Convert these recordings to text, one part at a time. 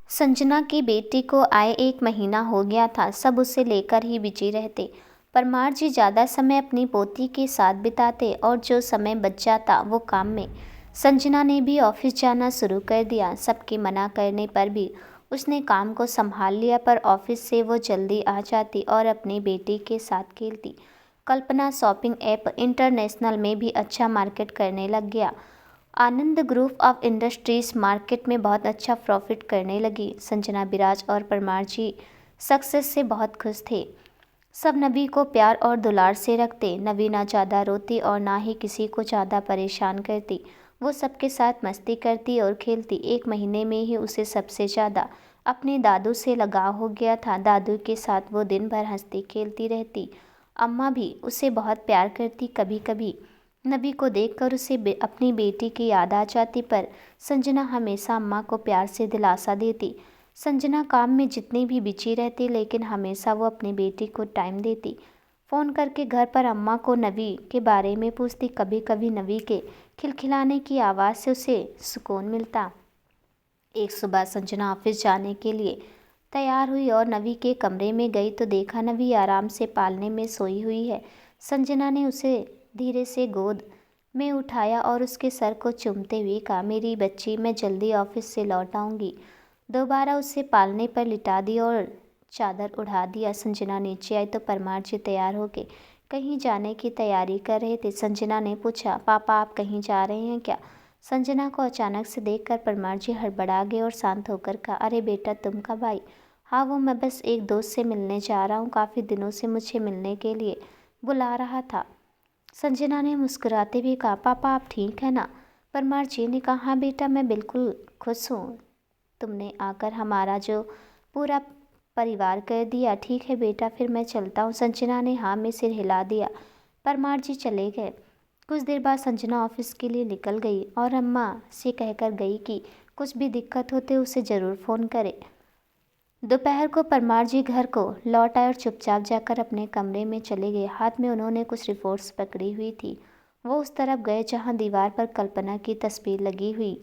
संजना की बेटी को आए 1 महीना हो गया था। सब उसे लेकर ही बिजी रहते। परमार जी ज़्यादा समय अपनी पोती के साथ बिताते और जो समय बच जाता वो काम में। संजना ने भी ऑफिस जाना शुरू कर दिया। सबके मना करने पर भी उसने काम को संभाल लिया, पर ऑफिस से वो जल्दी आ जाती और अपनी बेटी के साथ खेलती। कल्पना शॉपिंग ऐप इंटरनेशनल में भी अच्छा मार्केट करने लग गया। आनंद ग्रुप ऑफ इंडस्ट्रीज मार्केट में बहुत अच्छा प्रॉफिट करने लगी। संजना, विराज और परमार जी सक्सेस से बहुत खुश थे। सब नवी को प्यार और दुलार से रखते। नवी ना ज़्यादा रोती और ना ही किसी को ज़्यादा परेशान करती। वो सबके साथ मस्ती करती और खेलती। 1 महीने में ही उसे सबसे ज़्यादा अपने दादू से लगाव हो गया था। दादू के साथ वो दिन भर हंसती खेलती रहती। अम्मा भी उसे बहुत प्यार करती। कभी कभी नबी को देखकर उसे अपनी बेटी की याद आ जाती, पर संजना हमेशा अम्मा को प्यार से दिलासा देती। संजना काम में जितनी भी बिजी रहती, लेकिन हमेशा वो अपनी बेटी को टाइम देती। फ़ोन करके घर पर अम्मा को नबी के बारे में पूछती। कभी कभी नबी के खिलखिलाने की आवाज़ से उसे सुकून मिलता। एक सुबह संजना ऑफिस जाने के लिए तैयार हुई और नवी के कमरे में गई तो देखा नवी आराम से पालने में सोई हुई है। संजना ने उसे धीरे से गोद में उठाया और उसके सर को चूमते हुए कहा, मेरी बच्ची, मैं जल्दी ऑफिस से लौट आऊँगी। दोबारा उसे पालने पर लिटा दी और चादर उड़ा दिया। संजना नीचे आई तो परमार जी तैयार होके कहीं जाने की तैयारी कर रहे थे। संजना ने पूछा, पापा आप कहीं जा रहे हैं क्या? संजना को अचानक से देखकर परमार जी हड़बड़ा गए और शांत होकर कहा, अरे बेटा तुम कब आई? हाँ वो मैं बस एक दोस्त से मिलने जा रहा हूँ, काफ़ी दिनों से मुझे मिलने के लिए बुला रहा था। संजना ने मुस्कुराते हुए कहा, पापा आप ठीक है ना? परमार जी ने कहा, हाँ बेटा मैं बिल्कुल खुश हूँ। तुमने आकर हमारा जो पूरा परिवार कर दिया। ठीक है बेटा फिर मैं चलता हूँ। संजना ने हाँ में सिर हिला दिया। परमार जी चले गए। कुछ देर बाद संजना ऑफिस के लिए निकल गई और अम्मा से कहकर गई कि कुछ भी दिक्कत होते उसे ज़रूर फ़ोन करे। दोपहर को परमार जी घर को लौट आए और चुपचाप जाकर अपने कमरे में चले गए। हाथ में उन्होंने कुछ रिपोर्ट्स पकड़ी हुई थी। वो उस तरफ गए जहाँ दीवार पर कल्पना की तस्वीर लगी हुई।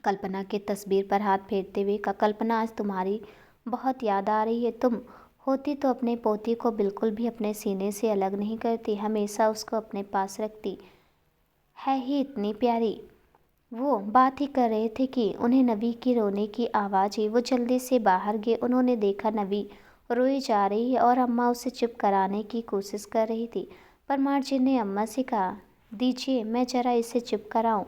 कल्पना की तस्वीर पर हाथ फेरते हुए कहा, कल्पना आज तुम्हारी बहुत याद आ रही है। तुम होती तो अपने पोती को बिल्कुल भी अपने सीने से अलग नहीं करती, हमेशा उसको अपने पास रखती। है ही इतनी प्यारी। वो बात ही कर रहे थे कि उन्हें नवी की रोने की आवाज़ आई। वो जल्दी से बाहर गए। उन्होंने देखा नवी रोई जा रही है और अम्मा उसे चुप कराने की कोशिश कर रही थी। परमार जी ने अम्मा से कहा, दीजिए मैं ज़रा इसे चुप कराऊं।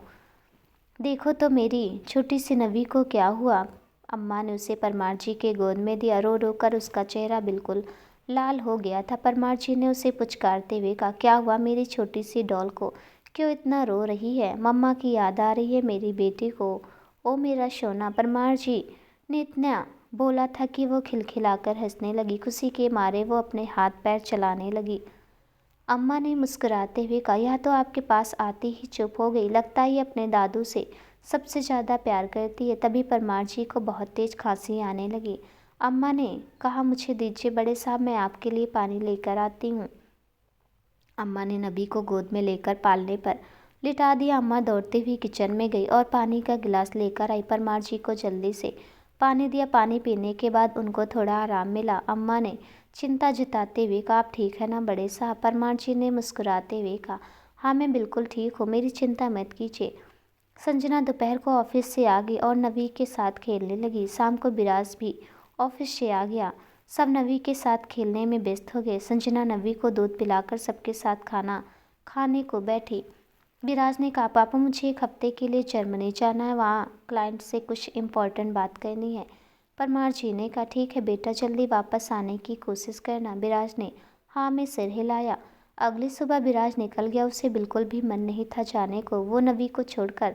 देखो तो मेरी छोटी सी नवी को क्या हुआ। अम्मा ने उसे परमार जी के गोद में दिया। रो रो कर उसका चेहरा बिल्कुल लाल हो गया था। परमार जी ने उसे पुचकारते हुए कहा, क्या हुआ मेरी छोटी सी डॉल को, क्यों इतना रो रही है? मम्मा की याद आ रही है मेरी बेटी को। ओ मेरा सोना। परमार जी ने इतना बोला था कि वो खिलखिलाकर हंसने लगी। खुशी के मारे वो अपने हाथ पैर चलाने लगी। अम्मा ने मुस्कुराते हुए कहा, यह तो आपके पास आती ही चुप हो गई, लगता ही अपने दादू से सबसे ज़्यादा प्यार करती है। तभी परमार जी को बहुत तेज खांसी आने लगी। अम्मा ने कहा, मुझे दीजिए बड़े साहब, मैं आपके लिए पानी लेकर आती हूँ। अम्मा ने नबी को गोद में लेकर पालने पर लिटा दिया। अम्मा दौड़ती हुई किचन में गई और पानी का गिलास लेकर आई। परमार जी को जल्दी से पानी दिया। पानी पीने के बाद उनको थोड़ा आराम मिला। अम्मा ने चिंता जताते हुए कहा, आप ठीक है ना बड़े साहब? परमार जी ने मुस्कुराते हुए कहा, हाँ मैं बिल्कुल ठीक हूँ, मेरी चिंता मत कीजिए। संजना दोपहर को ऑफिस से आ गई और नवी के साथ खेलने लगी। शाम को विराज भी ऑफिस से आ गया। सब नवी के साथ खेलने में व्यस्त हो गए। संजना नवी को दूध पिलाकर सबके साथ खाना खाने को बैठी। विराज ने कहा, पापा मुझे 1 हफ्ते के लिए जर्मनी जाना है, वहाँ क्लाइंट से कुछ इम्पोर्टेंट बात करनी है। परमार जी ने कहा, ठीक है बेटा, जल्दी वापस आने की कोशिश करना। विराज ने हाँ में सिर हिलाया। अगली सुबह विराज निकल गया। उसे बिल्कुल भी मन नहीं था जाने को। वो नवी को छोड़कर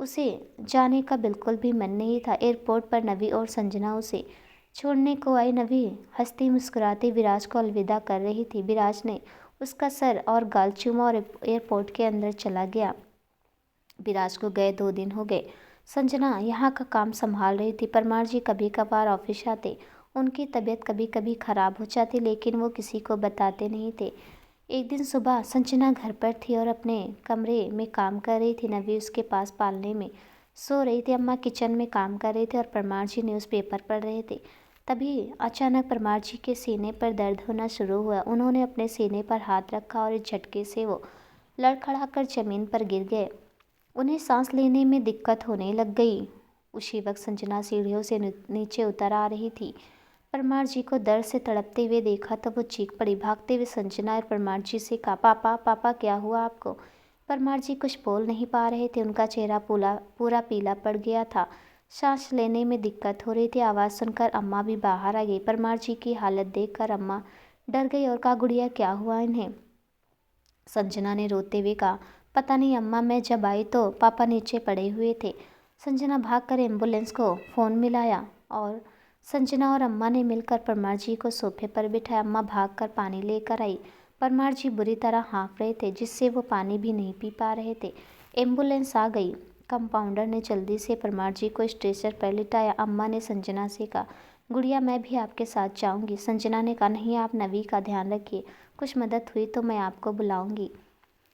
उसे जाने का बिल्कुल भी मन नहीं था। एयरपोर्ट पर नवी और संजना उसे छोड़ने को आई। नवी हंसती मुस्कुराती विराज को अलविदा कर रही थी। विराज ने उसका सर और गाल चूमा और एयरपोर्ट के अंदर चला गया। विराज को गए 2 दिन हो गए। संजना यहाँ का काम संभाल रही थी। परमार जी कभी कभार ऑफिस आते। उनकी तबीयत कभी कभी खराब हो जाती, लेकिन वो किसी को बताते नहीं थे। एक दिन सुबह संजना घर पर थी और अपने कमरे में काम कर रही थी। नवी उसके पास पालने में सो रही थी। अम्मा किचन में काम कर रहे थे और परमार जी न्यूज़पेपर पढ़ रहे थे। तभी अचानक परमार जी के सीने पर दर्द होना शुरू हुआ। उन्होंने अपने सीने पर हाथ रखा और इस झटके से वो लड़खड़ाकर ज़मीन पर गिर गए। उन्हें सांस लेने में दिक्कत होने लग गई। उसी वक्त संजना सीढ़ियों से नीचे उतर आ रही थी। परमार जी को दर्द से तड़पते हुए देखा तो वो चीख पड़ी। भागते हुए संजना और परमार जी से कहा, पापा पापा क्या हुआ आपको? परमार जी कुछ बोल नहीं पा रहे थे। उनका चेहरा पूरा पीला पड़ गया था। सांस लेने में दिक्कत हो रही थी। आवाज़ सुनकर अम्मा भी बाहर आ गई। परमार जी की हालत देखकर अम्मा डर गई और कहा, गुड़िया क्या हुआ इन्हें? संजना ने रोते हुए कहा, पता नहीं अम्मा, मैं जब आई तो पापा नीचे पड़े हुए थे। संजना भागकर एम्बुलेंस को फ़ोन मिलाया और संजना और अम्मा ने मिलकर परमार जी को सोफे पर बिठाया। अम्मा भागकर पानी लेकर आई। परमार जी बुरी तरह हाँफ रहे थे, जिससे वो पानी भी नहीं पी पा रहे थे। एम्बुलेंस आ गई। कंपाउंडर ने जल्दी से परमार जी को स्ट्रेचर पर लिटाया। अम्मा ने संजना से कहा, गुड़िया मैं भी आपके साथ जाऊंगी। संजना ने कहा, नहीं, आप नवी का ध्यान रखिए, कुछ मदद हुई तो मैं आपको बुलाऊंगी।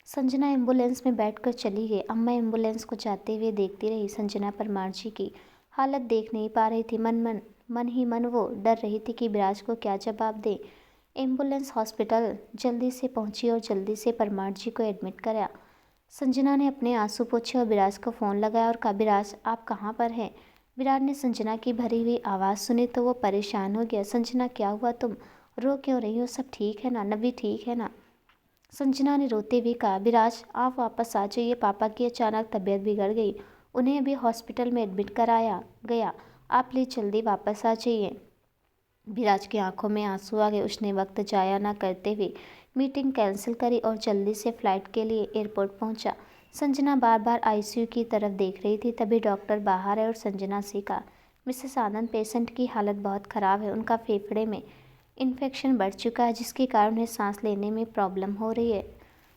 संजना एम्बुलेंस में बैठकर चली गई। अम्मा एम्बुलेंस को जाते हुए देखती रही। संजना परमार जी की हालत देख नहीं पा रही थी। मन ही मन वो डर रही थी कि विराज को क्या जवाब दे। एम्बुलेंस हॉस्पिटल जल्दी से पहुंची और जल्दी से परमार जी को एडमिट कराया। संजना ने अपने आंसू पोंछे और विराज को फ़ोन लगाया और कहा, विराज आप कहाँ पर हैं? विराज ने संजना की भरी हुई आवाज़ सुनी तो वो परेशान हो गया। संजना क्या हुआ, तुम रो क्यों रही हो? सब ठीक है ना? नवी ठीक है ना? संजना ने रोते हुए कहा, विराज आप वापस आ जाइए, पापा की अचानक तबीयत बिगड़ गई, उन्हें अभी हॉस्पिटल में एडमिट कराया गया, आप प्लीज़ जल्दी वापस आ जाइए। विराज की आंखों में आंसू आ गए। उसने वक्त जाया ना करते हुए मीटिंग कैंसिल करी और जल्दी से फ्लाइट के लिए एयरपोर्ट पहुंचा। संजना बार बार आईसीयू की तरफ देख रही थी। तभी डॉक्टर बाहर आए और संजना से कहा, मिसेस आनंद, पेशेंट की हालत बहुत ख़राब है, उनका फेफड़े में इन्फेक्शन बढ़ चुका है, जिसके कारण उन्हें सांस लेने में प्रॉब्लम हो रही है।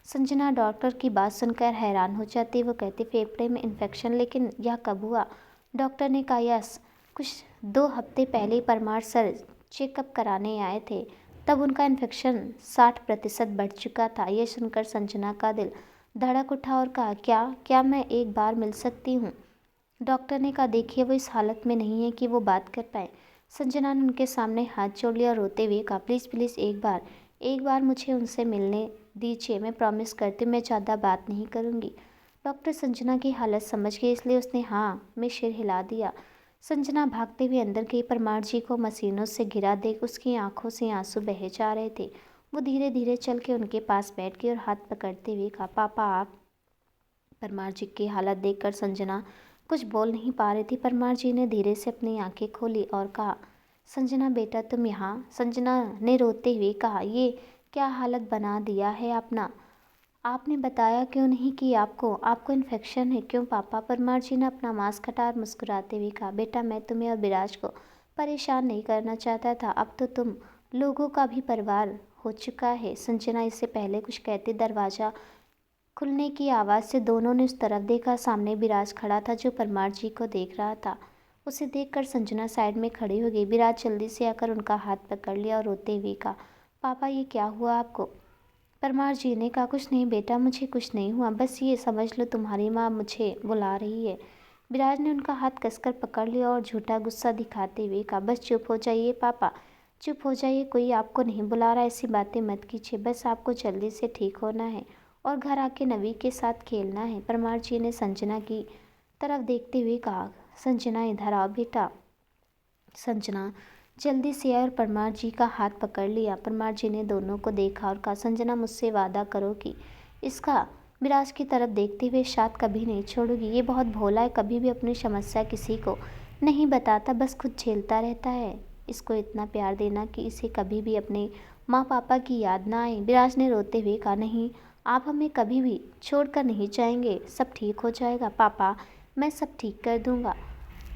संजना डॉक्टर की बात सुनकर हैरान हो जाती। वो कहती, फेफड़े में इन्फेक्शन, लेकिन यह कब हुआ? डॉक्टर ने कहा, यस, कुछ 2 हफ्ते पहले ही परमार सर चेकअप कराने आए थे, तब उनका इन्फेक्शन 60% बढ़ चुका था। यह सुनकर संजना का दिल धड़क उठा और कहा, क्या मैं एक बार मिल सकती हूँ? डॉक्टर ने कहा, देखिए वो इस हालत में नहीं है कि वो बात कर पाए। संजना ने उनके सामने हाथ जोड़ लिया और रोते हुए कहा, प्लीज़ प्लीज़ एक बार मुझे उनसे मिलने दीजिए, मैं प्रॉमिस करती हूँ मैं ज़्यादा बात नहीं करूँगी। डॉक्टर संजना की हालत समझ गए, इसलिए उसने हाँ में सिर हिला दिया। संजना भागते हुए अंदर गई। परमार जी को मशीनों से घिरा देख उसकी आंखों से आंसू बहे जा रहे थे। वो धीरे धीरे चल के उनके पास बैठ गई और हाथ पकड़ते हुए कहा, पापा आप? परमार जी की हालत देखकर संजना कुछ बोल नहीं पा रही थी। परमार जी ने धीरे से अपनी आंखें खोली और कहा, संजना बेटा तुम यहाँ? संजना ने रोते हुए कहा, ये क्या हालत बना दिया है अपना? आपने बताया क्यों नहीं कि आपको इन्फेक्शन है? क्यों पापा? परमार जी ने अपना मास्क हटा और मुस्कुराते हुए कहा, बेटा मैं तुम्हें और विराज को परेशान नहीं करना चाहता था, अब तो तुम लोगों का भी परिवार हो चुका है। संजना इससे पहले कुछ कहती दरवाज़ा खुलने की आवाज़ से दोनों ने उस तरफ देखा। सामने विराज खड़ा था जो परमार जी को देख रहा था। उसे देखकर संजना साइड में खड़ी हो गई। विराज जल्दी से आकर उनका हाथ पकड़ लिया और रोते हुए कहा, पापा ये क्या हुआ आपको? परमार जी ने कहा, कुछ नहीं बेटा, मुझे कुछ नहीं हुआ, बस ये समझ लो तुम्हारी माँ मुझे बुला रही है। विराज ने उनका हाथ कसकर पकड़ लिया और झूठा गुस्सा दिखाते हुए कहा, बस चुप हो जाइए पापा, चुप हो जाइए, कोई आपको नहीं बुला रहा, ऐसी बातें मत कीजिए, बस आपको जल्दी से ठीक होना है और घर आके नवी के साथ खेलना है। परमार जी ने संजना की तरफ देखते हुए कहा, संजना इधर आओ बेटा। संजना जल्दी से आई और परमार जी का हाथ पकड़ लिया। परमार जी ने दोनों को देखा और कहा, संजना मुझसे वादा करो कि इसका विराज की तरफ देखते हुए साथ कभी नहीं छोड़ोगी। ये बहुत भोला है, कभी भी अपनी समस्या किसी को नहीं बताता, बस खुद झेलता रहता है। इसको इतना प्यार देना कि इसे कभी भी अपने माँ पापा की याद ना आए। विराज ने रोते हुए कहा, नहीं, आप हमें कभी भी छोड़कर नहीं जाएंगे, सब ठीक हो जाएगा पापा, मैं सब ठीक कर दूंगा।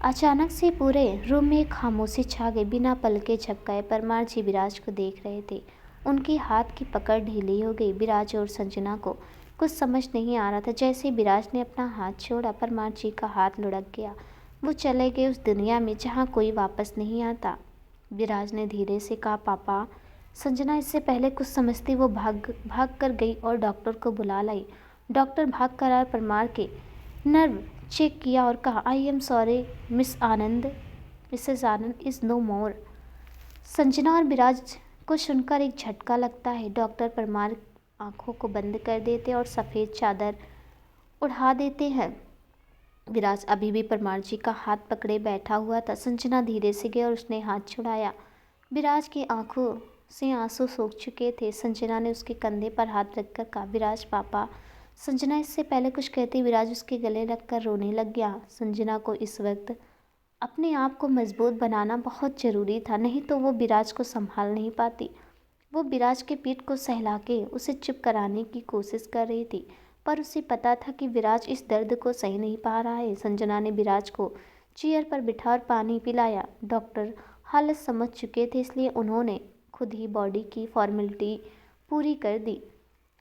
अचानक से पूरे रूम में एक खामोशी छा गई। बिना पलके झपकाए परमार जी विराज को देख रहे थे। उनकी हाथ की पकड़ ढीली हो गई। विराज और संजना को कुछ समझ नहीं आ रहा था। जैसे विराज ने अपना हाथ छोड़ा, परमार जी का हाथ लुढ़क गया। वो चले गए उस दुनिया में जहाँ कोई वापस नहीं आता। विराज ने धीरे से कहा, पापा। संजना इससे पहले कुछ समझती वो भाग कर गई और डॉक्टर को बुला लाई। डॉक्टर भाग कर आए। परमार के नर्व चेक किया और कहा, I am sorry Mrs Anand is no more. Sanjana और विराज को सुनकर एक झटका लगता है। डॉक्टर परमार आंखों को बंद कर देते और सफ़ेद चादर उड़ा देते हैं। विराज अभी भी परमार जी का हाथ पकड़े बैठा हुआ था। संजना धीरे से गई और उसने हाथ छुड़ाया। विराज की आंखों से आंसू सूख चुके थे। संजना ने उसके कंधे पर हाथ रखकर कहा, विराज पापा। संजना इससे पहले कुछ कहती विराज उसके गले लगकर रोने लग गया। संजना को इस वक्त अपने आप को मजबूत बनाना बहुत ज़रूरी था, नहीं तो वो विराज को संभाल नहीं पाती। वो विराज के पीठ को सहला के उसे चुप कराने की कोशिश कर रही थी, पर उसे पता था कि विराज इस दर्द को सही नहीं पा रहा है। संजना ने विराज को चेयर पर बिठा और पानी पिलाया। डॉक्टर हालत समझ चुके थे, इसलिए उन्होंने खुद ही बॉडी की फॉर्मेलिटी पूरी कर दी।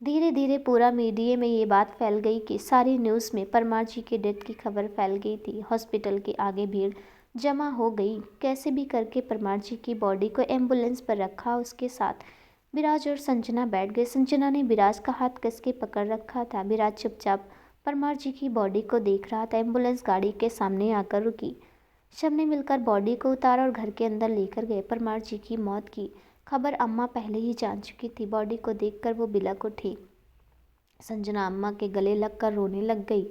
धीरे धीरे पूरा मीडिया में ये बात फैल गई कि सारी न्यूज़ में परमार जी के डेथ की खबर फैल गई थी। हॉस्पिटल के आगे भीड़ जमा हो गई। कैसे भी करके परमार जी की बॉडी को एम्बुलेंस पर रखा। उसके साथ विराज और संजना बैठ गए। संजना ने विराज का हाथ कस के पकड़ रखा था। विराज चुपचाप परमार जी की बॉडी को देख रहा था। एम्बुलेंस गाड़ी के सामने आकर रुकी। सबने मिलकर बॉडी को उतारा और घर के अंदर लेकर गए। परमार जी की मौत की खबर अम्मा पहले ही जान चुकी थी। बॉडी को देखकर वो बिलक उठी। संजना अम्मा के गले लगकर रोने लग गई।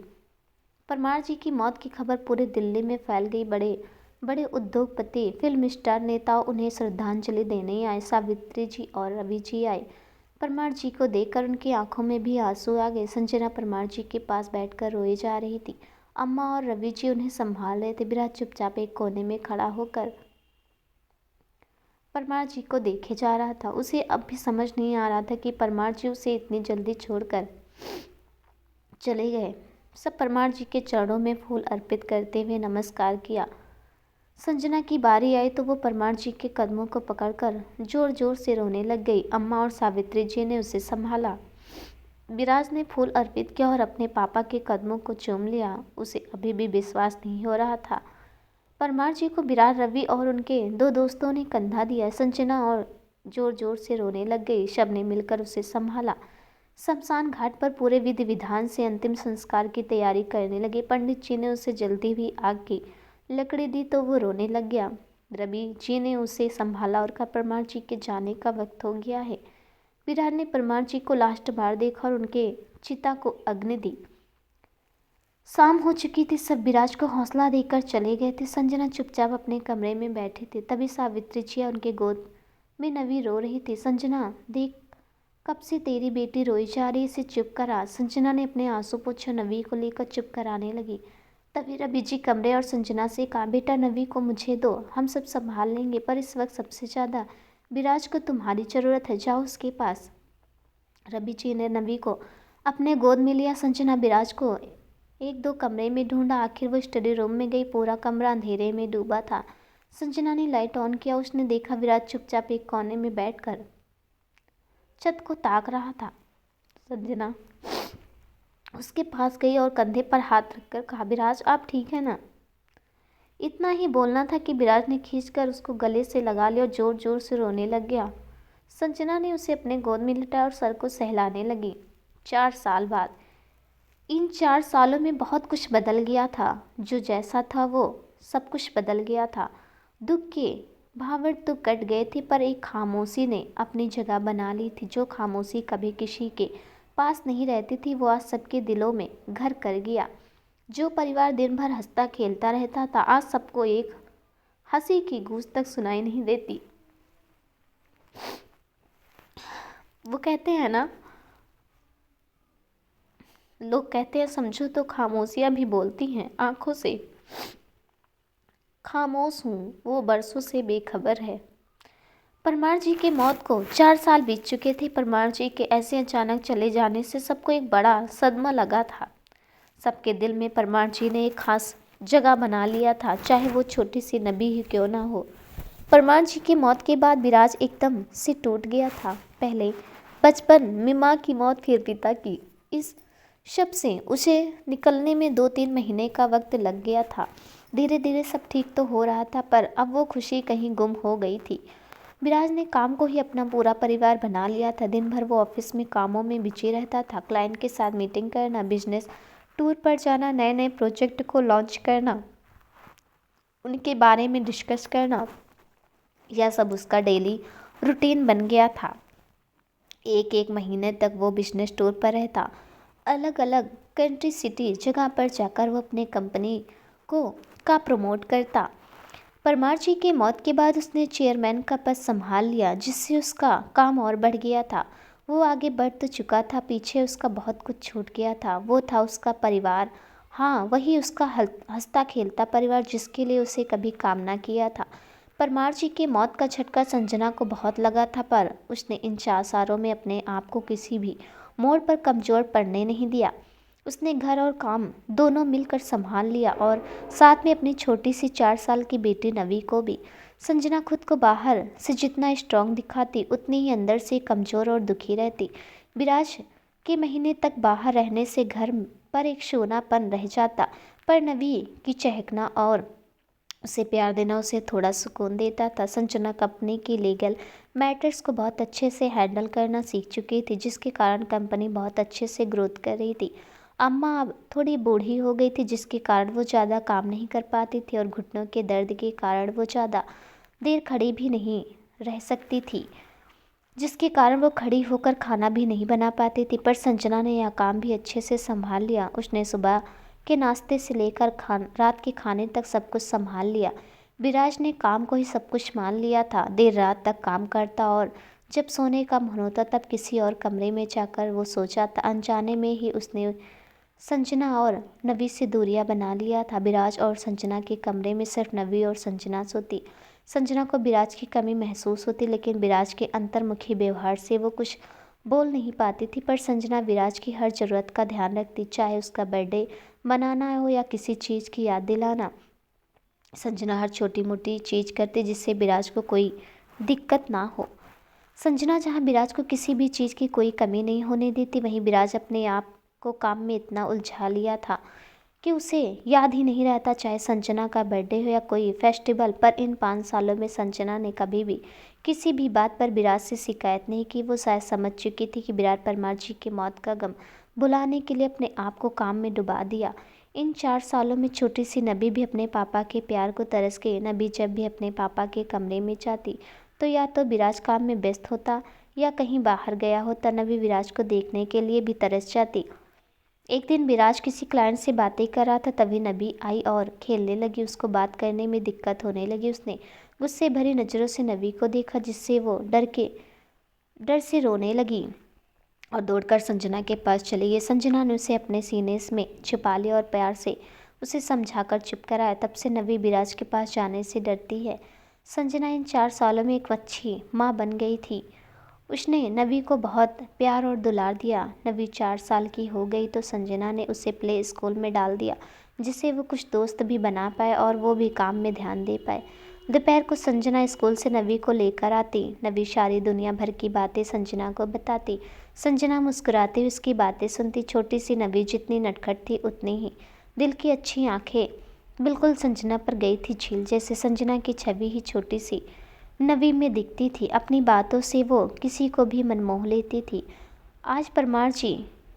परमार जी की मौत की खबर पूरे दिल्ली में फैल गई। बड़े बड़े उद्योगपति, फिल्म स्टार, नेताओं उन्हें श्रद्धांजलि देने आए। सावित्री जी और रवि जी आए। परमार जी को देखकर उनकी आंखों में भी आंसू आ गए। संजना परमार जी के पास बैठकर रोए जा रही थी। अम्मा और रवि जी उन्हें संभाल रहे थे। विराज चुपचाप एक कोने में खड़ा होकर परमार जी को देखे जा रहा था। उसे अब भी समझ नहीं आ रहा था कि परमार जी उसे इतनी जल्दी छोड़कर चले गए। सब परमार जी के चरणों में फूल अर्पित करते हुए नमस्कार किया। संजना की बारी आई तो वो परमार जी के कदमों को पकड़कर जोर जोर से रोने लग गई। अम्मा और सावित्री जी ने उसे संभाला। विराज ने फूल अर्पित किया और अपने पापा के कदमों को चूम लिया। उसे अभी भी विश्वास नहीं हो रहा था। परमार जी को विराज, रवि और उनके दो दोस्तों ने कंधा दिया। संजना और जोर जोर से रोने लग गई। सब ने मिलकर उसे संभाला। शमशान घाट पर पूरे विधि विधान से अंतिम संस्कार की तैयारी करने लगे। पंडित जी ने उसे जल्दी भी आग की लकड़ी दी तो वो रोने लग गया। रवि जी ने उसे संभाला और कहा, परमार जी के जाने का वक्त हो गया है। विराज ने परमार जी को लास्ट बार देखा और उनके चिता को अग्नि दी। शाम हो चुकी थी। सब विराज को हौसला देकर चले गए थे। संजना चुपचाप अपने कमरे में बैठे थे। तभी सावित्री जी उनके गोद में नवी रो रही थी। संजना देख, कब से तेरी बेटी रोई जा रही, इसे चुप करा। संजना ने अपने आंसू पोंछा नवी को लेकर चुप कराने लगी। तभी रवि जी कमरे और संजना से कहा, बेटा नवी को मुझे दो, हम सब संभाल लेंगे, पर इस वक्त सबसे ज़्यादा विराज को तुम्हारी ज़रूरत है, जाओ उसके पास। रवि जी ने नवी को अपने गोद में लिया। संजना विराज को एक दो कमरे में ढूंढा। आखिर वो स्टडी रूम में गई। पूरा कमरा अंधेरे में डूबा था। संजना ने लाइट ऑन किया। उसने देखा विराज चुपचाप एक कोने में बैठकर छत को ताक रहा था। संजना उसके पास गई और कंधे पर हाथ रखकर कहा, विराज आप ठीक है ना? इतना ही बोलना था कि विराज ने खींचकर उसको गले से लगा लिया और जोर जोर से रोने लग गया। संजना ने उसे अपने गोद में लिटाया और सर को सहलाने लगी। 4 साल बाद, इन 4 सालों में बहुत कुछ बदल गया था। जो जैसा था वो सब कुछ बदल गया था। दुख के भावड़ तो कट गए थे, पर एक खामोशी ने अपनी जगह बना ली थी। जो खामोशी कभी किसी के पास नहीं रहती थी, वो आज सबके दिलों में घर कर गया। जो परिवार दिन भर हंसता खेलता रहता था, आज सबको एक हंसी की गूंज तक सुनाई नहीं देती। वो कहते हैं ना, लोग कहते हैं समझो तो खामोशियाँ भी बोलती हैं आंखों से। खामोश हूँ, वो बरसों से बेखबर है। परमार जी की मौत को 4 साल बीत चुके थे। परमार जी के ऐसे अचानक चले जाने से सबको एक बड़ा सदमा लगा था। सबके दिल में परमार जी ने एक खास जगह बना लिया था, चाहे वो छोटी सी नबी ही क्यों ना हो। परमार जी की मौत के बाद विराज एकदम से टूट गया था। पहले बचपन में माँ की मौत, फिर पिता की। इस शब से उसे निकलने में 2-3 महीने का वक्त लग गया था। धीरे धीरे सब ठीक तो हो रहा था, पर अब वो खुशी कहीं गुम हो गई थी। विराज ने काम को ही अपना पूरा परिवार बना लिया था। दिन भर वो ऑफिस में कामों में बिजी रहता था। क्लाइंट के साथ मीटिंग करना, बिजनेस टूर पर जाना, नए नए प्रोजेक्ट को लॉन्च करना, उनके बारे में डिस्कस करना, यह सब उसका डेली रूटीन बन गया था। एक एक महीने तक वो बिजनेस टूर पर रहता, अलग अलग कंट्री सिटी जगह पर जाकर वो अपने कंपनी को का प्रमोट करता। परमार जी की मौत के बाद उसने चेयरमैन का पद संभाल लिया, जिससे उसका काम और बढ़ गया था। वो आगे बढ़ तो चुका था, पीछे उसका बहुत कुछ छूट गया था। वो था उसका परिवार, हाँ वही उसका हंसता खेलता परिवार जिसके लिए उसे कभी कामना किया था। परमार जी की मौत का झटका संजना को बहुत लगा था, पर उसने इन 4 सालों में अपने आप को किसी भी मोड़ पर कमज़ोर पड़ने नहीं दिया। उसने घर और काम दोनों मिलकर संभाल लिया और साथ में अपनी छोटी सी 4 साल की बेटी नवी को भी। संजना खुद को बाहर से जितना स्ट्रांग दिखाती, उतनी ही अंदर से कमज़ोर और दुखी रहती। विराज के महीने तक बाहर रहने से घर पर एक शूनापन रह जाता, पर नवी की चहकना और उसे प्यार देना उसे थोड़ा सुकून देता था। संजना कंपनी की लीगल मैटर्स को बहुत अच्छे से हैंडल करना सीख चुकी थी, जिसके कारण कंपनी बहुत अच्छे से ग्रोथ कर रही थी। अम्मा अब थोड़ी बूढ़ी हो गई थी, जिसके कारण वो ज़्यादा काम नहीं कर पाती थी और घुटनों के दर्द के कारण वो ज़्यादा देर खड़ी भी नहीं रह सकती थी, जिसके कारण वो खड़ी होकर खाना भी नहीं बना पाती थी। पर संजना ने यह काम भी अच्छे से संभाल लिया। उसने सुबह के नाश्ते से लेकर रात के खाने तक सब कुछ संभाल लिया। विराज ने काम को ही सब कुछ मान लिया था, देर रात तक काम करता और जब सोने का मन होता तब किसी और कमरे में जाकर वो सो जाता। अनजाने में ही उसने संजना और नवी से दूरियां बना लिया था। विराज और संजना के कमरे में सिर्फ नवी और संजना सोती। संजना को विराज की कमी महसूस होती, लेकिन विराज के अंतर्मुखी व्यवहार से वो कुछ बोल नहीं पाती थी। पर संजना विराज की हर ज़रूरत का ध्यान रखती, चाहे उसका बर्थडे मनाना हो या किसी चीज़ की याद दिलाना। संजना हर छोटी मोटी चीज़ करती जिससे विराज को कोई दिक्कत ना हो। संजना जहाँ विराज को किसी भी चीज़ की कोई कमी नहीं होने देती, वहीं विराज अपने आप को काम में इतना उलझा लिया था कि उसे याद ही नहीं रहता, चाहे संजना का बर्थडे हो या कोई फेस्टिवल। पर इन 5 सालों में संजना ने कभी भी किसी भी बात पर विराज से शिकायत नहीं की। वो शायद समझ चुकी थी कि विराट परमार जी की मौत का गम भुलाने के लिए अपने आप को काम में डुबा दिया। इन 4 सालों में छोटी सी नबी भी अपने पापा के प्यार को तरस गई। नबी जब भी अपने पापा के कमरे में जाती तो या तो विराज काम में व्यस्त होता या कहीं बाहर गया होता। नबी विराज को देखने के लिए भी तरस जाती। एक दिन विराज किसी क्लाइंट से बातें कर रहा था, तभी नबी आई और खेलने लगी। उसको बात करने में दिक्कत होने लगी। उसने गुस्से भरी नज़रों से नबी को देखा, जिससे वो डर से रोने लगी और दौड़कर संजना के पास चली गई। संजना ने उसे अपने सीने में छुपा लिया और प्यार से उसे समझाकर चुप कराया। तब से नवी विराज के पास जाने से डरती है। संजना इन 4 सालों में एक अच्छी माँ बन गई थी। उसने नवी को बहुत प्यार और दुलार दिया। नवी 4 साल की हो गई तो संजना ने उसे प्ले स्कूल में डाल दिया, जिससे वो कुछ दोस्त भी बना पाए और वो भी काम में ध्यान दे पाए। दोपहर को संजना स्कूल से नवी को लेकर आती। नवी सारी दुनिया भर की बातें संजना को बताती। संजना मुस्कुराती हुई उसकी बातें सुनती। छोटी सी नवी जितनी नटखट थी उतनी ही दिल की अच्छी आंखें बिल्कुल संजना पर गई थी झील जैसे। संजना की छवि ही छोटी सी नवी में दिखती थी। अपनी बातों से वो किसी को भी मनमोह लेती थी। आज परमार जी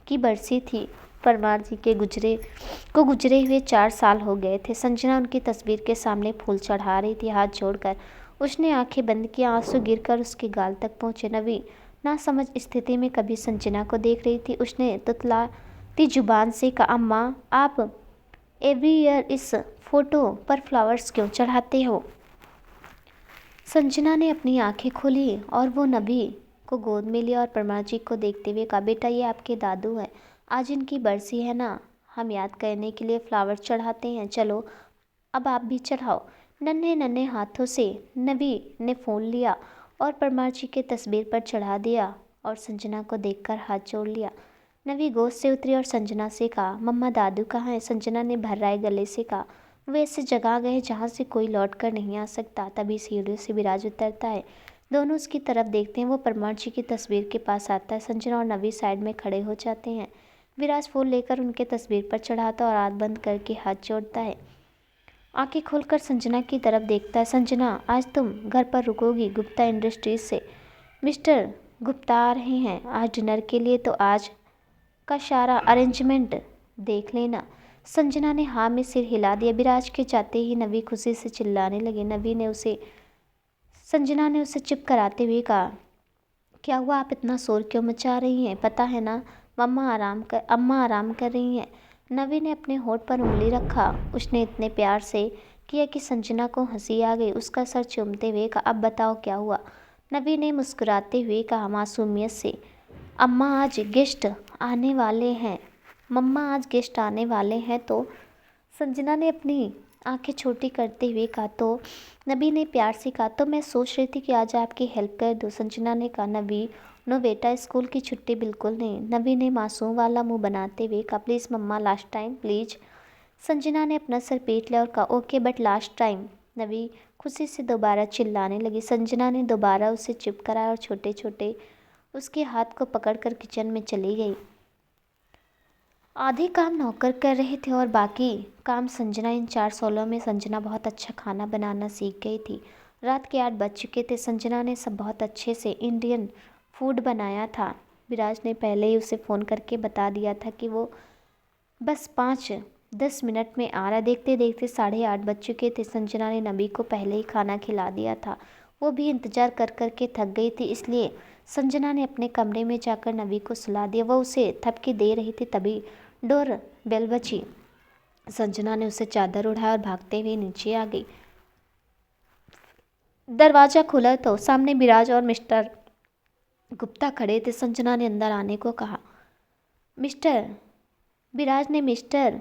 की बरसी थी। परमार जी के गुजरे हुए 4 साल हो गए थे। संजना उनकी तस्वीर के सामने फूल चढ़ा रही थी, हाथ जोड़कर। उसने आंखें बंद किया, आंसू गिरकर उसके गाल तक पहुँचे। नवी नासमझ स्थिति में कभी संजना को देख रही थी। उसने तुतलाती जुबान से कहा, अम्मा आप एवरी ईयर इस फोटो पर फ्लावर्स क्यों चढ़ाते हो? संजना ने अपनी आंखें खोली और वो नवी को गोद में लिया और परमार जी को देखते हुए कहा, बेटा ये आपके दादू हैं, आज इनकी बरसी है ना, हम याद करने के लिए फ्लावर चढ़ाते हैं, चलो अब आप भी चढ़ाओ। नन्हे नन्हे हाथों से नवी ने फोन लिया और परमार जी के तस्वीर पर चढ़ा दिया और संजना को देखकर हाथ जोड़ लिया। नवी गोद से उतरी और संजना से कहा, मम्मा दादू कहाँ हैं? संजना ने भर्राए गले से कहा, वे ऐसे जगह गए जहाँ से कोई लौट कर नहीं आ सकता। तभी सीढ़ियों से विराज उतरता है। दोनों उसकी तरफ देखते हैं। वो परमार जी की तस्वीर के पास आता है। संजना और नवी साइड में खड़े हो जाते हैं। विराज फूल लेकर उनके तस्वीर पर चढ़ाता और आँख बंद करके हाथ जोड़ता है। आंखें खोलकर संजना की तरफ देखता है। संजना आज तुम घर पर रुकोगी? गुप्ता इंडस्ट्रीज से मिस्टर गुप्ता आ रहे हैं आज डिनर के लिए, तो आज का सारा अरेंजमेंट देख लेना। संजना ने हाँ में सिर हिला दिया। विराज के जाते ही नवी खुशी से चिल्लाने लगी। संजना ने उसे चुप कराते हुए कहा, क्या हुआ, आप इतना शोर क्यों मचा रही हैं? पता है ना अम्मा आराम कर रही हैं। नवी ने अपने होठ पर उंगली रखा। उसने इतने प्यार से किया कि संजना को हंसी आ गई। उसका सर चूमते हुए कहा, अब बताओ क्या हुआ? नवी ने मुस्कुराते हुए कहा मासूमियत से, अम्मा आज गेस्ट आने वाले हैं। मम्मा आज गेस्ट आने वाले हैं तो संजना ने अपनी आंखें छोटी करते हुए कहा। तो नबी ने प्यार से कहा, तो मैं सोच रही थी कि आज आपकी हेल्प कर दूं। संजना ने कहा, नबी नो बेटा, स्कूल की छुट्टी बिल्कुल नहीं। नबी ने मासूम वाला मुंह बनाते हुए कहा, प्लीज़ मम्मा लास्ट टाइम प्लीज़। संजना ने अपना सर पीट लिया और कहा, ओके बट लास्ट टाइम। नबी खुशी से दोबारा चिल्लाने लगी। संजना ने दोबारा उसे चुप कराया और छोटे छोटे उसके हाथ को पकड़कर किचन में चली गई। आधे काम नौकर कर रहे थे और बाकी काम संजना। इन 4 सालों में संजना बहुत अच्छा खाना बनाना सीख गई थी। रात के 8 बज चुके थे। संजना ने सब बहुत अच्छे से इंडियन फूड बनाया था। विराज ने पहले ही उसे फ़ोन करके बता दिया था कि वो बस 5-10 मिनट में आ रहा। देखते देखते 8:30 बज चुके थे। संजना ने नबी को पहले ही खाना खिला दिया था। वो भी इंतज़ार कर कर के थक गई थी, इसलिए संजना ने अपने कमरे में जाकर नबी को सुला दिया। वह उसे थपकी दे रही थी, तभी डोर बेल बजी। संजना ने उसे चादर उड़ाया और भागते हुए नीचे आ गई। दरवाज़ा खुला तो सामने विराज और मिस्टर गुप्ता खड़े थे। संजना ने अंदर आने को कहा। विराज ने मिस्टर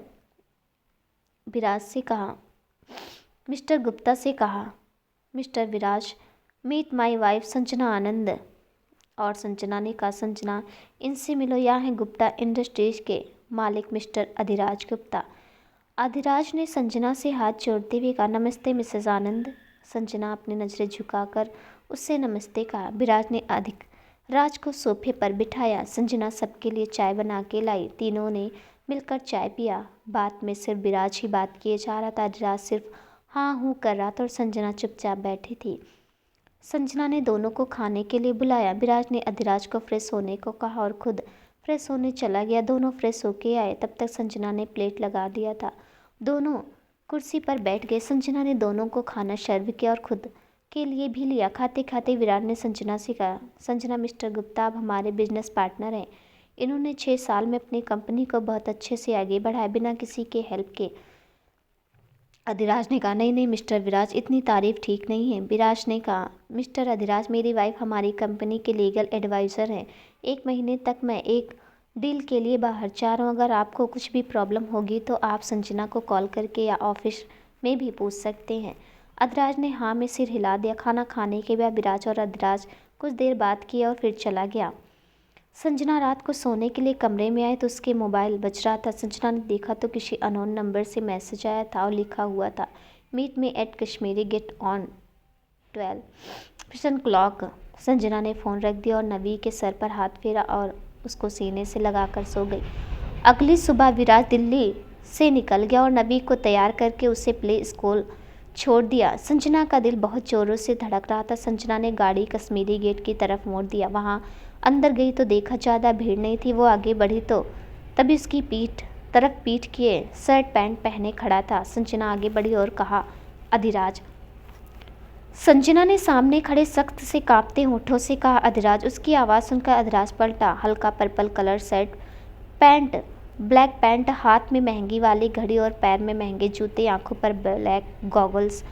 गुप्ता से कहा, Mr Viraj meet my wife Sanjana Anand. और संजना ने कहा, संजना इनसे मिलो, यहाँ है गुप्ता इंडस्ट्रीज के मालिक मिस्टर अधिराज गुप्ता। अधिराज ने संजना से हाथ जोड़ते हुए कहा, नमस्ते मिसेस आनंद। संजना अपनी नज़रें झुकाकर उससे नमस्ते कहा। विराज ने अधिराज को सोफे पर बिठाया। संजना सबके लिए चाय बना के लाई। तीनों ने मिलकर चाय पिया। बात में सिर्फ विराज ही बात किए जा रहा था। अधिराज सिर्फ हाँ हूँ कर रहा था और संजना चुपचाप बैठी थी। संजना ने दोनों को खाने के लिए बुलाया। विराज ने अधिराज को फ्रेश होने को कहा और खुद फ्रेश होने चला गया। दोनों फ्रेश होके आए, तब तक संजना ने प्लेट लगा दिया था। दोनों कुर्सी पर बैठ गए। संजना ने दोनों को खाना सर्व किया और खुद के लिए भी लिया। खाते खाते विराज ने संजना से कहा, संजना मिस्टर गुप्ता अब हमारे बिजनेस पार्टनर हैं। इन्होंने 6 साल में अपनी कंपनी को बहुत अच्छे से आगे बढ़ाया बिना किसी के हेल्प के। अधिराज ने कहा, नहीं मिस्टर विराज, इतनी तारीफ ठीक नहीं है। विराज ने कहा, मिस्टर अधिराज मेरी वाइफ हमारी कंपनी के लीगल एडवाइज़र हैं। 1 महीने तक मैं एक डील के लिए बाहर जा रहा हूँ। अगर आपको कुछ भी प्रॉब्लम होगी तो आप संजना को कॉल करके या ऑफिस में भी पूछ सकते हैं। अधिराज ने हाँ में सिर हिला दिया। खाना खाने के बाद विराज और अधिराज कुछ देर बात किया और फिर चला गया। संजना रात को सोने के लिए कमरे में आई तो उसके मोबाइल बज रहा था। संजना ने देखा तो किसी अननोन नंबर से मैसेज आया था और लिखा हुआ था, meet me at Kashmiri gate on 12 o'clock। Sanjana ने फ़ोन रख दिया और नवी के सर पर हाथ फेरा और उसको सीने से लगाकर सो गई। अगली सुबह विराज दिल्ली से निकल गया और नवी को तैयार करके उसे प्ले स्कूल छोड़ दिया। संजना का दिल बहुत जोरों से धड़क रहा था। संजना ने गाड़ी कश्मीरी गेट की तरफ मोड़ दिया। वहाँ अंदर गई तो देखा ज़्यादा भीड़ नहीं थी। वो आगे बढ़ी तो तभी उसकी पीठ किए शर्ट पैंट पहने खड़ा था। संजना आगे बढ़ी और कहा, अधिराज। संजना ने सामने खड़े सख्त से कांपते होठों से कहा, अधिराज। उसकी आवाज़ सुनकर अधिराज पलटा। हल्का purple colour shirt pant, black pant, हाथ में महंगी वाली घड़ी और पैर में महंगे जूते, आंखों पर ब्लैक गॉगल्स।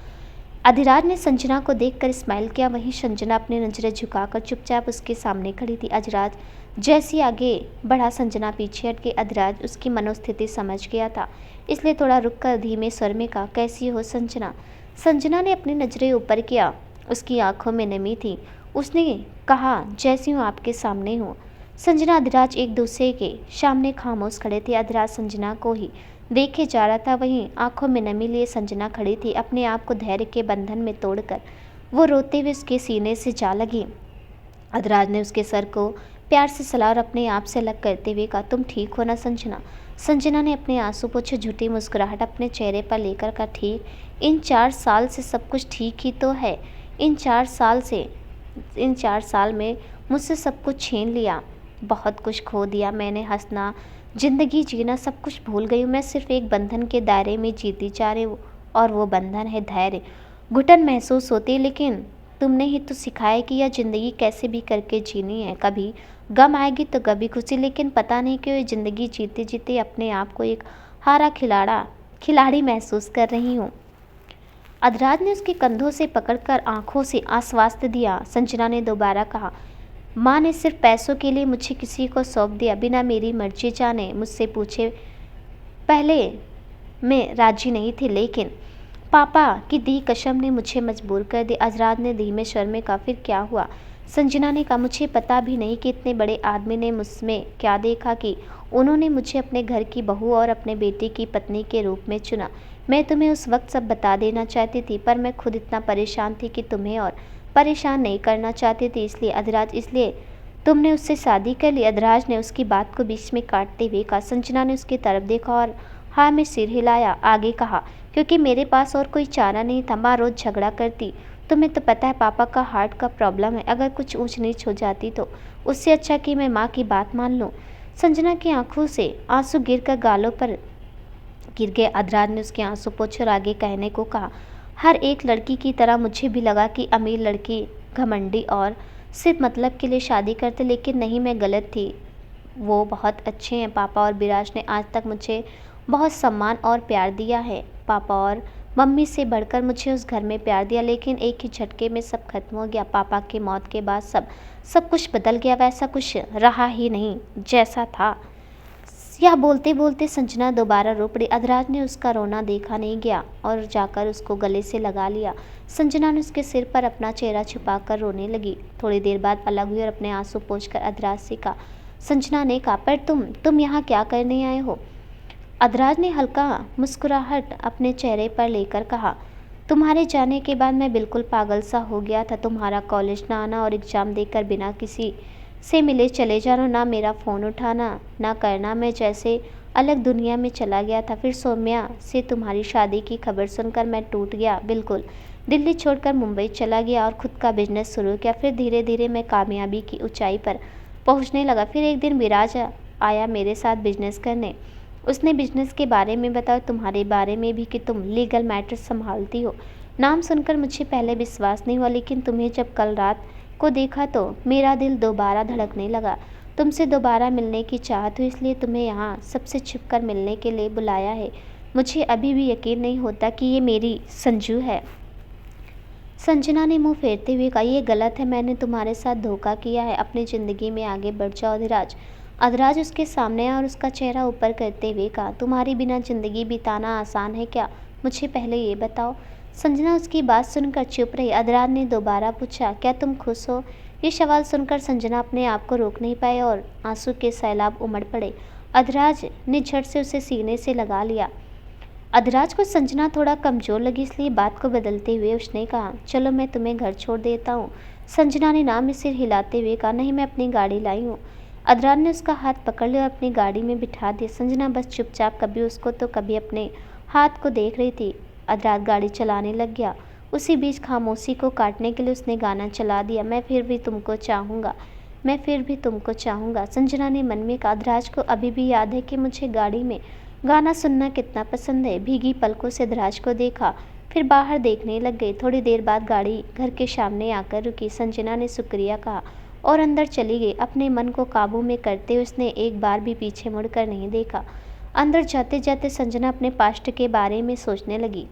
अधिराज ने संजना को देखकर स्माइल किया। वहीं संजना अपनी नज़रें झुकाकर चुपचाप उसके सामने खड़ी थी। अधिराज जैसे ही आगे बढ़ा, संजना पीछे हट गई। अधिराज उसकी मनोस्थिति समझ गया था, इसलिए थोड़ा रुककर धीमे स्वर में कहा, कैसी हो संजना? संजना ने अपनी नज़रें ऊपर किया। उसकी आंखों में नमी थी। उसने कहा, जैसी हूँ आपके सामने हूँ। संजना अधिराज एक दूसरे के सामने खामोश खड़े थे। अधिराज संजना को ही देखे जा रहा था। वहीं आंखों में नमी लिए संजना खड़ी थी, अपने आप को धैर्य के बंधन में तोड़कर। वो रोते हुए उसके सीने से जा लगी। अधिराज ने उसके सर को प्यार से सलाह और अपने आप से अलग करते हुए कहा, तुम ठीक हो ना संजना? संजना ने अपने आंसू पोंछे झूठी मुस्कुराहट अपने चेहरे पर लेकर कहा, ठीक। इन 4 साल से सब कुछ ठीक ही तो है। इन 4 साल में मुझसे सब कुछ छीन लिया, बहुत कुछ खो दिया मैंने। हंसना ज़िंदगी जीना सब कुछ भूल गई हूँ। मैं सिर्फ़ एक बंधन के दायरे में जीती जा रही हूँ और वो बंधन है धैर्य। घुटन महसूस होती है लेकिन तुमने ही तो सिखाया कि यह ज़िंदगी कैसे भी करके जीनी है। कभी गम आएगी तो कभी खुशी, लेकिन पता नहीं क्यों ये ज़िंदगी जीते-जीते अपने आप को एक हारा खिलाड़ी महसूस कर रही हूँ। अधराज ने उसके कंधों से पकड़कर आंखों से आश्वासन दिया। संजना ने दोबारा कहा, माँ ने सिर्फ पैसों के लिए मुझे किसी को सौंप दिया, बिना मेरी मर्जी जाने मुझसे पूछे। पहले मैं राजी नहीं थी, लेकिन पापा की दी कसम ने मुझे मजबूर कर दिया। अजराज ने धीमे स्वर में कहा, फिर क्या हुआ? संजना ने कहा, मुझे पता भी नहीं कि इतने बड़े आदमी ने मुझमें क्या देखा कि उन्होंने मुझे अपने घर की बहू और अपने बेटे की पत्नी के रूप में चुना। मैं तुम्हें उस वक्त सब बता देना चाहती थी, पर मैं खुद इतना परेशान थी कि तुम्हें और परेशान नहीं करना चाहती थी। इसलिए अधराज, इसलिए तुमने उससे शादी कर ली? अधराज ने उसकी बात को बीच में काटते हुए कहा। संजना ने उसकी तरफ देखा और हाँ में सिर हिलाया। आगे कहा, क्योंकि मेरे पास और कोई चारा नहीं था। माँ रोज़ झगड़ा करती। तुम्हें तो पता है पापा का हार्ट का प्रॉब्लम है, अगर कुछ ऊंच नीच हो जाती तो उससे अच्छा कि मैं माँ की बात मान लूँ। संजना की आंखों से आंसू गिरकर गालों पर गिर गए। अधराज ने उसके आंसू पोंछे और आगे कहने को कहा, हर एक लड़की की तरह मुझे भी लगा कि अमीर लड़की घमंडी और सिर्फ मतलब के लिए शादी करते, लेकिन नहीं, मैं गलत थी। वो बहुत अच्छे हैं। पापा और विराज ने आज तक मुझे बहुत सम्मान और प्यार दिया है। पापा और मम्मी से बढ़कर मुझे उस घर में प्यार दिया, लेकिन एक ही झटके में सब खत्म हो गया। पापा की मौत के बाद सब कुछ बदल गया। वैसा कुछ रहा ही नहीं जैसा था। यह बोलते बोलते संजना दोबारा रो पड़ी। अधराज ने उसका रोना देखा नहीं गया और जाकर उसको गले से लगा लिया। संजना ने उसके सिर पर अपना चेहरा छुपाकर रोने लगी। थोड़ी देर बाद अलग हुई और अपने आंसू पोंछकर अधराज से कहा। संजना ने कहा, पर तुम यहाँ क्या करने आए हो? अधराज ने हल्का मुस्कुराहट अपने चेहरे पर लेकर कहा, तुम्हारे जाने के बाद मैं बिल्कुल पागल सा हो गया था। तुम्हारा कॉलेज ना आना और एग्ज़ाम देकर बिना किसी से मिले चले जाना, ना मेरा फ़ोन उठाना ना करना, मैं जैसे अलग दुनिया में चला गया था। फिर सौम्या से तुम्हारी शादी की खबर सुनकर मैं टूट गया। बिल्कुल दिल्ली छोड़कर मुंबई चला गया और ख़ुद का बिजनेस शुरू किया। फिर धीरे धीरे मैं कामयाबी की ऊंचाई पर पहुंचने लगा। फिर एक दिन विराज आया मेरे साथ बिजनेस करने। उसने बिजनेस के बारे में बताया, तुम्हारे बारे में भी, कि तुम लीगल मैटर्स संभालती हो। नाम सुनकर मुझे पहले विश्वास नहीं हुआ, लेकिन तुम्हें जब कल रात को देखा तो मेरा दिल दोबारा धड़कने लगा। तुमसे दोबारा मिलने की चाहत हुई, इसलिए तुम्हें यहाँ सबसे छिपकर मिलने के लिए बुलाया है। मुझे अभी भी यकीन नहीं होता कि ये मेरी संजू है। संजना ने मुंह फेरते हुए कहा, ये गलत है, मैंने तुम्हारे साथ धोखा किया है। अपनी ज़िंदगी में आगे बढ़ जाओ अधराज। अधराज उसके सामने आया और उसका चेहरा ऊपर करते हुए कहा, तुम्हारी बिना ज़िंदगी बिताना आसान है क्या? मुझे पहले ये बताओ। संजना उसकी बात सुनकर चुप रही। अधराज ने दोबारा पूछा, क्या तुम खुश हो? ये सवाल सुनकर संजना अपने आप को रोक नहीं पाई और आंसू के सैलाब उमड़ पड़े। अधराज ने झट से उसे सीने से लगा लिया। अधराज को संजना थोड़ा कमज़ोर लगी, इसलिए बात को बदलते हुए उसने कहा, चलो मैं तुम्हें घर छोड़ देता हूँ। संजना ने ना में सिर हिलाते हुए कहा, नहीं, मैं अपनी गाड़ी लाई हूँ। अधराज ने उसका हाथ पकड़ लिया और अपनी गाड़ी में बिठा दिया। संजना बस चुपचाप कभी उसको तो कभी अपने हाथ को देख रही थी। अधराज गाड़ी चलाने लग गया। उसी बीच खामोशी को काटने के लिए उसने गाना चला दिया, मैं फिर भी तुमको चाहूँगा, मैं फिर भी तुमको चाहूँगा। संजना ने मन में कहा, अधराज को अभी भी याद है कि मुझे गाड़ी में गाना सुनना कितना पसंद है। भीगी पलकों से अधराज को देखा, फिर बाहर देखने लग गई। थोड़ी देर बाद गाड़ी घर के सामने आकर रुकी। संजना ने शुक्रिया कहा और अंदर चली गई। अपने मन को काबू में करते हुए उसने एक बार भी पीछे मुड़कर नहीं देखा। अंदर जाते जाते संजना अपने पास्ट के बारे में सोचने लगी।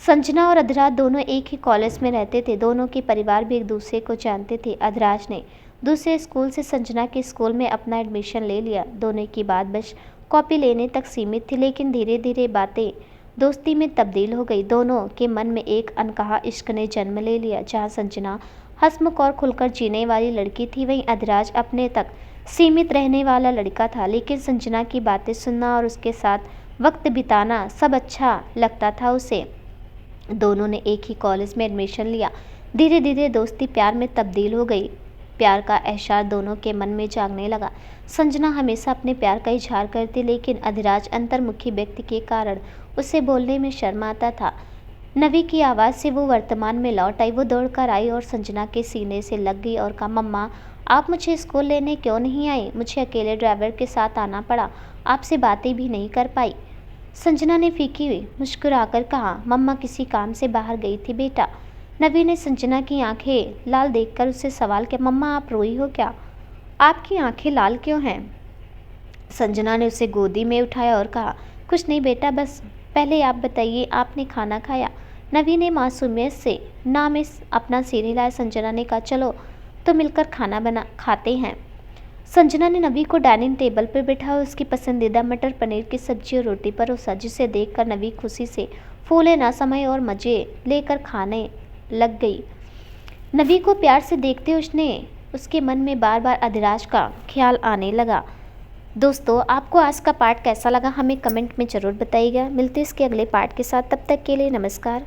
संजना और अधराज दोनों एक ही कॉलेज में रहते थे। दोनों के परिवार भी एक दूसरे को जानते थे। अधराज ने दूसरे स्कूल से संजना के स्कूल में अपना एडमिशन ले लिया। दोनों की बात बस कॉपी लेने तक सीमित थी, लेकिन धीरे धीरे बातें दोस्ती में तब्दील हो गई। दोनों के मन में एक अनकहा इश्क ने जन्म ले लिया। जहाँ संजना हंसमुख और खुलकर जीने वाली लड़की थी, वहीं अधराज अपने तक सीमित रहने वाला लड़का था। लेकिन संजना की बातें सुनना और उसके साथ वक्त बिताना सब अच्छा लगता था उसे। दोनों ने एक ही कॉलेज में एडमिशन लिया। धीरे धीरे दोस्ती प्यार में तब्दील हो गई। प्यार का एहसास दोनों के मन में जागने लगा। संजना हमेशा अपने प्यार का इजहार करती, लेकिन अधराज अंतर्मुखी व्यक्ति के कारण उसे बोलने में शर्म आता था। नवी की आवाज़ से वो वर्तमान में लौट आई। वो दौड़कर आई और संजना के सीने से लग गई और कहा, मम्मा आप मुझे स्कूल लेने क्यों नहीं आई? मुझे अकेले ड्राइवर के साथ आना पड़ा, आपसे बातें भी नहीं कर पाई। संजना ने फीकी हुई मुस्कुराकर कहा, मम्मा किसी काम से बाहर गई थी बेटा। नवी ने संजना की आंखें लाल देखकर उससे सवाल किया, मम्मा आप रोई हो क्या? आपकी आंखें लाल क्यों हैं? संजना ने उसे गोदी में उठाया और कहा, कुछ नहीं बेटा, बस पहले आप बताइए आपने खाना खाया? नवी ने मासूमियत से ना में अपना सिर हिलाया। संजना ने कहा, चलो तो मिलकर खाना बना खाते हैं। संजना ने नवी को डाइनिंग टेबल पर बैठा और उसकी पसंदीदा मटर पनीर की सब्जी और रोटी परोसा, जिसे देखकर नवी खुशी से फूले ना समाये और मज़े लेकर खाने लग गई। नवी को प्यार से देखते उसके मन में बार बार अधिराज का ख्याल आने लगा। दोस्तों, आपको आज का पार्ट कैसा लगा हमें कमेंट में ज़रूर बताइएगा। मिलते हैं इसके अगले पार्ट के साथ, तब तक के लिए नमस्कार।